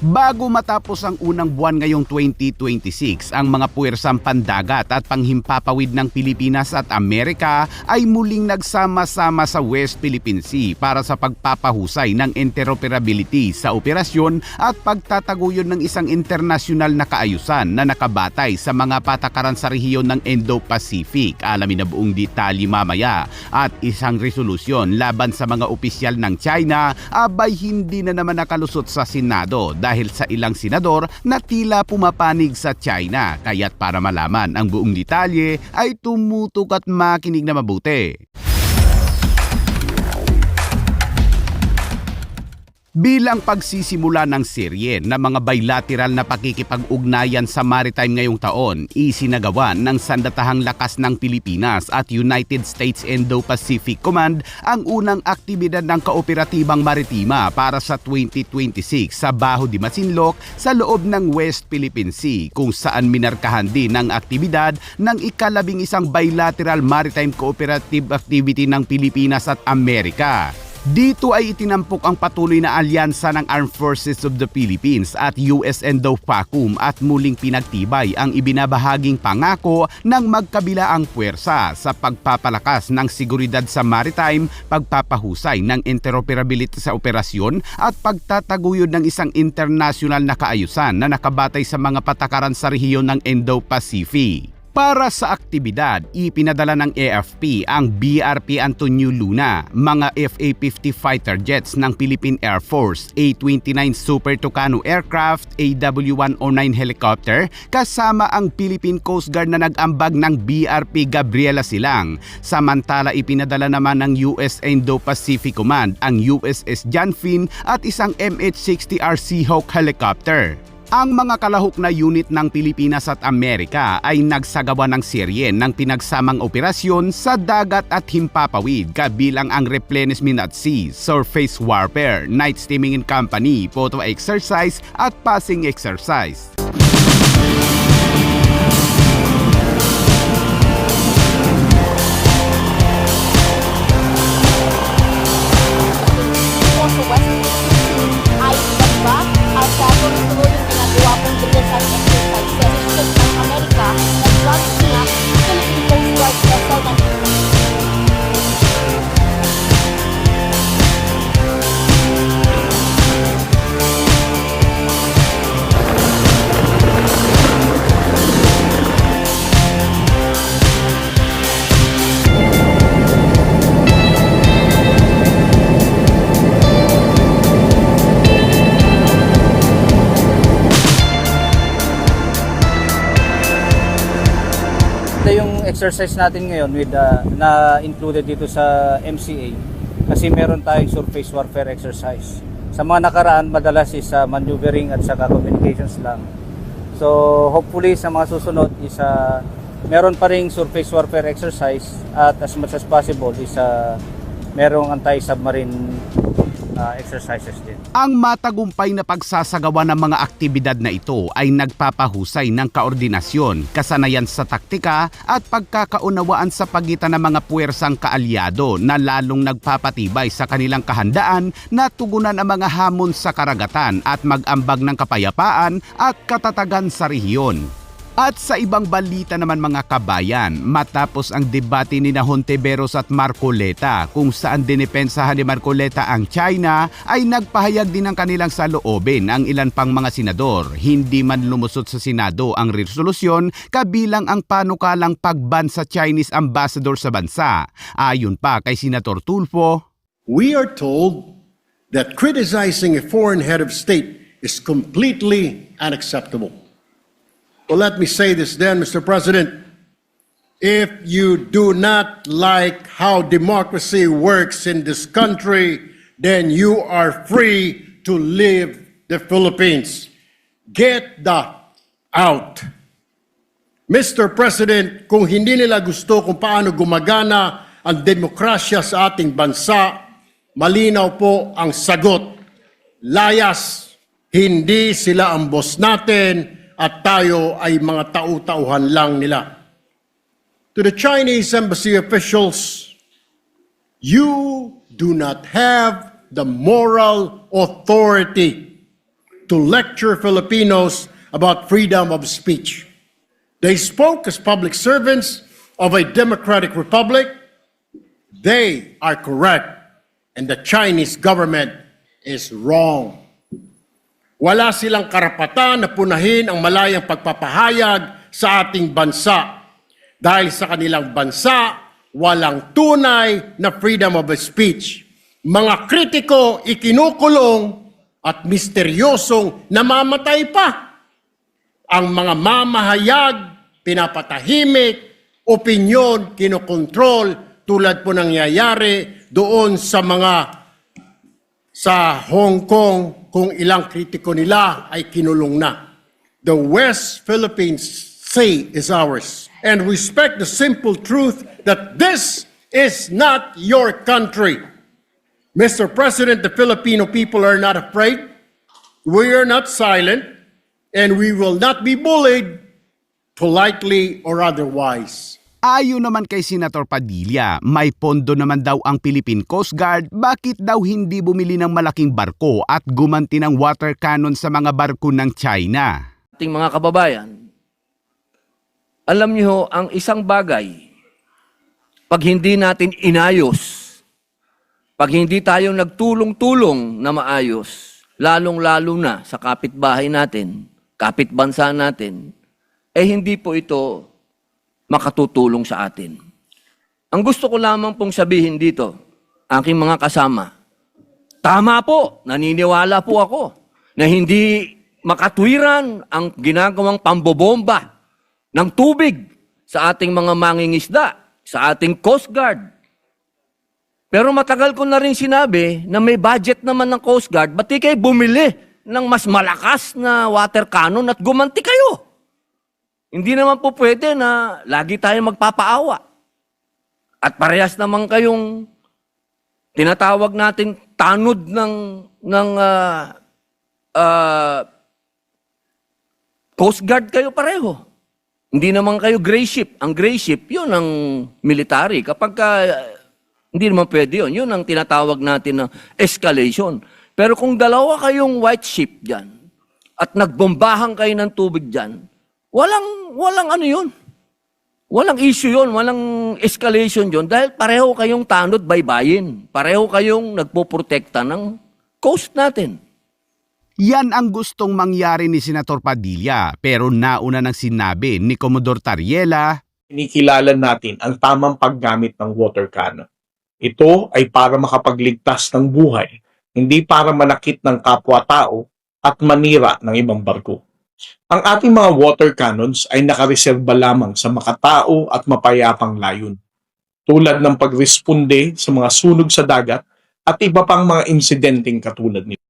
Bago matapos ang unang buwan ngayong 2026, ang mga puwersang pandagat at panghimpapawid ng Pilipinas at Amerika ay muling nagsama-sama sa West Philippine Sea para sa pagpapahusay ng interoperability sa operasyon at pagtataguyod ng isang internasyonal na kaayusan na nakabatay sa mga patakaran sa rehiyon ng Indo-Pacific. Alamin na buong detalye mamaya. At isang resolusyon laban sa mga opisyal ng China abay hindi na naman nakalusot sa Senado dahil sa ilang senador na tila pumapanig sa China. Kaya't para malaman ang buong detalye ay tumutok at makinig na mabuti. Bilang pagsisimula ng serye ng mga bilateral na pakikipag-ugnayan sa maritime ngayong taon, isinagawa ng Sandatahang Lakas ng Pilipinas at United States Indo-Pacific Command ang unang aktibidad ng Kooperatibang Maritima para sa 2026 sa Baho de Masinloc sa loob ng West Philippine Sea, kung saan minarkahan din ang aktibidad ng ika-11 bilateral maritime cooperative activity ng Pilipinas at Amerika. Dito ay itinampok ang patuloy na alyansa ng Armed Forces of the Philippines at US Indo-PACOM at muling pinagtibay ang ibinabahaging pangako ng magkabilaang puwersa sa pagpapalakas ng seguridad sa maritime, pagpapahusay ng interoperability sa operasyon at pagtataguyod ng isang internasyonal na kaayusan na nakabatay sa mga patakaran sa rehiyon ng Indo-Pacific. Para sa aktibidad, ipinadala ng AFP ang BRP Antonio Luna, mga FA-50 fighter jets ng Philippine Air Force, A-29 Super Tucano aircraft, AW-109 helicopter, kasama ang Philippine Coast Guard na nag-ambag ng BRP Gabriela Silang. Samantala ipinadala naman ng US Indo-Pacific Command ang USS John Finn at isang MH-60R Seahawk helicopter. Ang mga kalahok na unit ng Pilipinas at Amerika ay nagsagawa ng serye ng pinagsamang operasyon sa dagat at himpapawid kabilang ang replenishment at sea, surface warfare, night steaming and company, photo exercise at passing exercise. Exercise natin ngayon with na included dito sa MCA kasi meron tayong surface warfare exercise. Sa mga nakaraan madalas is maneuvering at saka communications lang. So hopefully sa mga susunod is meron pa ring surface warfare exercise at as much as possible is merong anti-submarine exercises din. Ang matagumpay na pagsasagawa ng mga aktibidad na ito ay nagpapahusay ng kaordinasyon, kasanayan sa taktika at pagkakaunawaan sa pagitan ng mga puwersang kaalyado na lalong nagpapatibay sa kanilang kahandaan na tugunan ang mga hamon sa karagatan at mag-ambag ng kapayapaan at katatagan sa rehiyon. At sa ibang balita naman mga kabayan, matapos ang debate ni Hontiveros at Marcoleta kung saan dinipensahan ni Marcoleta ang China, ay nagpahayag din ng kanilang saloobin ang ilan pang mga senador. Hindi man lumusot sa Senado ang resolusyon kabilang ang panukalang pagban sa Chinese ambassador sa bansa. Ayon pa kay Senator Tulfo, we are told that criticizing a foreign head of state is completely unacceptable. Well, let me say this then, Mr. President. If you do not like how democracy works in this country, then you are free to leave the Philippines. Get the out. Mr. President, kung hindi nila gusto kung paano gumagana ang demokrasya sa ating bansa, malinaw po ang sagot. Layas, hindi sila ang boss natin, at tayo ay mga tau-tauhan lang nila. To the Chinese embassy officials, you do not have the moral authority to lecture Filipinos about freedom of speech. They spoke as public servants of a democratic republic. They are correct, and the Chinese government is wrong. Wala silang karapatan na punahin ang malayang pagpapahayag sa ating bansa. Dahil sa kanilang bansa, walang tunay na freedom of speech. Mga kritiko ikinukulong at misteryosong namamatay pa. Ang mga mamahayag, pinapatahimik, opinyon, kinokontrol, tulad po nangyayari doon sa Hong Kong, kung ilang kritiko nila ay kinulong na. The West Philippines Sea is ours. And respect the simple truth that this is not your country. Mr. President, the Filipino people are not afraid. We are not silent. And we will not be bullied, politely or otherwise. Ayon naman kay Senator Padilla, may pondo naman daw ang Philippine Coast Guard, bakit daw hindi bumili ng malaking barko at gumanti ng water cannon sa mga barko ng China? Ating mga kababayan, alam niyo ang isang bagay, pag hindi natin inayos, pag hindi tayo nagtulong-tulong na maayos, lalong-lalo na sa kapitbahay natin, kapitbansa natin, hindi po ito makatutulong sa atin. Ang gusto ko lamang pong sabihin dito, aking mga kasama, tama po, naniniwala po ako na hindi makatwiran ang ginagawang pambobomba ng tubig sa ating mga mangingisda, sa ating Coast Guard. Pero matagal ko na rin sinabi na may budget naman ng Coast Guard, ba't di kayo bumili ng mas malakas na water cannon at gumanti kayo? Hindi naman po pwede na lagi tayo magpapaawa. At parehas naman kayong tinatawag nating tanod ng Coast Guard kayo pareho. Hindi naman kayo gray ship. Ang gray ship, yun ang military. Kapag hindi naman pwede yun. Yun ang tinatawag natin na escalation. Pero kung dalawa kayong white ship dyan at nagbombahan kayo ng tubig dyan, walang ano yun. Walang issue yun, walang escalation yun dahil pareho kayong tanod baybayin. Pareho kayong nagpoprotekta ng coast natin. Yan ang gustong mangyari ni Senator Padilla, pero nauna nang sinabi ni Commodore Tariela, Kinikilala natin ang tamang paggamit ng water cannon. Ito ay para makapagligtas ng buhay, hindi para manakit ng kapwa-tao at manira ng ibang barko. Ang ating mga water cannons ay nakareserba lamang sa makatao at mapayapang layon, tulad ng pagresponde sa mga sunog sa dagat at iba pang mga insidenteng katulad nito.